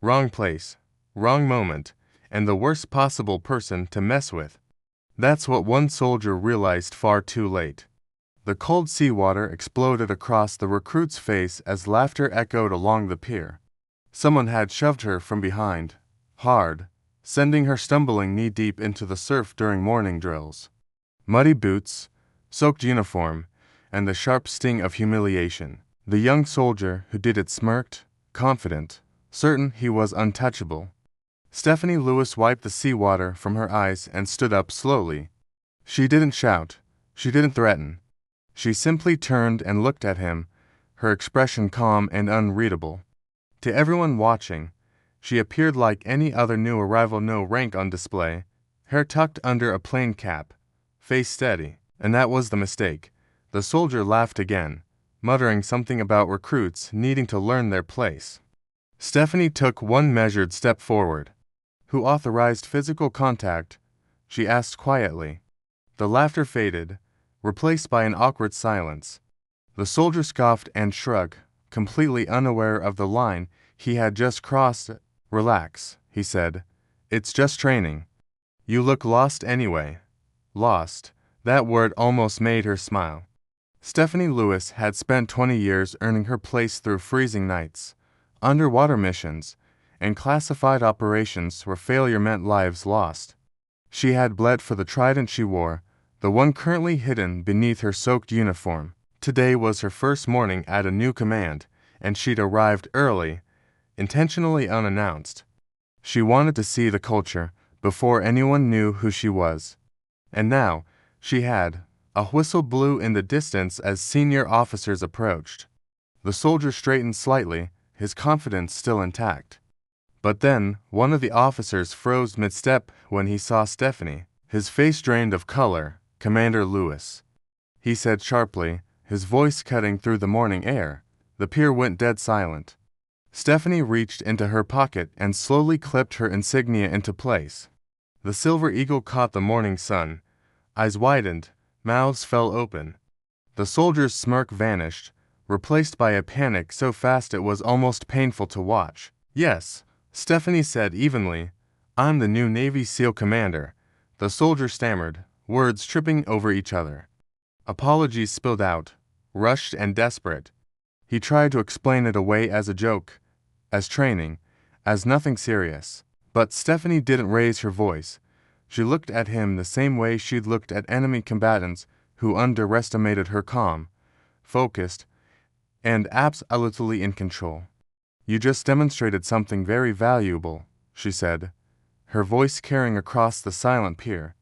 Wrong place, wrong moment, and the worst possible person to mess with. That's what one soldier realized far too late. The cold seawater exploded across the recruit's face as laughter echoed along the pier. Someone had shoved her from behind, hard, sending her stumbling knee-deep into the surf during morning drills. Muddy boots, soaked uniform, and the sharp sting of humiliation. The young soldier who did it smirked, confident, certain he was untouchable. Stephanie Lewis wiped the seawater from her eyes and stood up slowly. She didn't shout. She didn't threaten. She simply turned and looked at him, her expression calm and unreadable. To everyone watching, she appeared like any other new arrival, no rank on display, hair tucked under a plain cap, face steady. And that was the mistake. The soldier laughed again, muttering something about recruits needing to learn their place. Stephanie took one measured step forward. "Who authorized physical contact?" she asked quietly. The laughter faded, replaced by an awkward silence. The soldier scoffed and shrugged, completely unaware of the line he had just crossed. "Relax," he said. "It's just training. You look lost anyway." Lost. That word almost made her smile. Stephanie Lewis had spent 20 years earning her place through freezing nights, underwater missions, and classified operations where failure meant lives lost. She had bled for the trident she wore, the one currently hidden beneath her soaked uniform. Today was her first morning at a new command, and she'd arrived early, intentionally unannounced. She wanted to see the culture before anyone knew who she was. And now, she had. A whistle blew in the distance as senior officers approached. The soldier straightened slightly, his confidence still intact. But then, one of the officers froze mid-step when he saw Stephanie, his face drained of color. "Commander Lewis," he said sharply, his voice cutting through the morning air. The pier went dead silent. Stephanie reached into her pocket and slowly clipped her insignia into place. The silver eagle caught the morning sun. Eyes widened, mouths fell open. The soldier's smirk vanished, replaced by a panic so fast it was almost painful to watch. "Yes," Stephanie said evenly. "I'm the new Navy SEAL commander." The soldier stammered, words tripping over each other. Apologies spilled out, rushed and desperate. He tried to explain it away as a joke, as training, as nothing serious. But Stephanie didn't raise her voice. She looked at him the same way she'd looked at enemy combatants who underestimated her, calm, focused, and absolutely in control. "You just demonstrated something very valuable," she said, her voice carrying across the silent pier.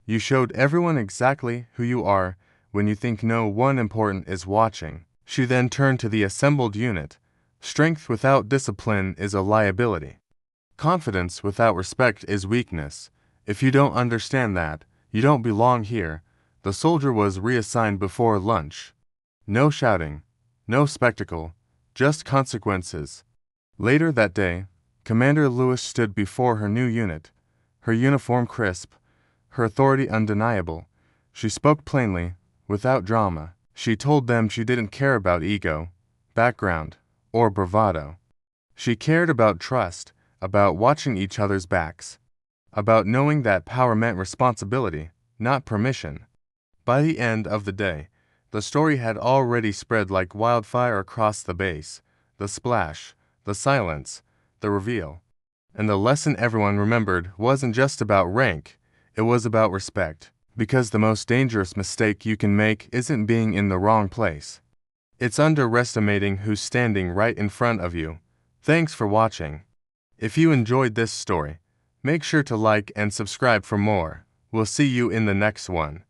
"You showed everyone exactly who you are when you think no one important is watching." She then turned to the assembled unit. "Strength without discipline is a liability. Confidence without respect is weakness. If you don't understand that, you don't belong here." The soldier was reassigned before lunch. No shouting, no spectacle, just consequences. Later that day, Commander Lewis stood before her new unit, her uniform crisp, her authority undeniable. She spoke plainly, without drama. She told them she didn't care about ego, background, or bravado. She cared about trust, about watching each other's backs, about knowing that power meant responsibility, not permission. By the end of the day, the story had already spread like wildfire across the base. The splash, the silence, the reveal. And the lesson everyone remembered wasn't just about rank, it was about respect. Because the most dangerous mistake you can make isn't being in the wrong place. It's underestimating who's standing right in front of you. Thanks for watching. If you enjoyed this story, make sure to like and subscribe for more. We'll see you in the next one.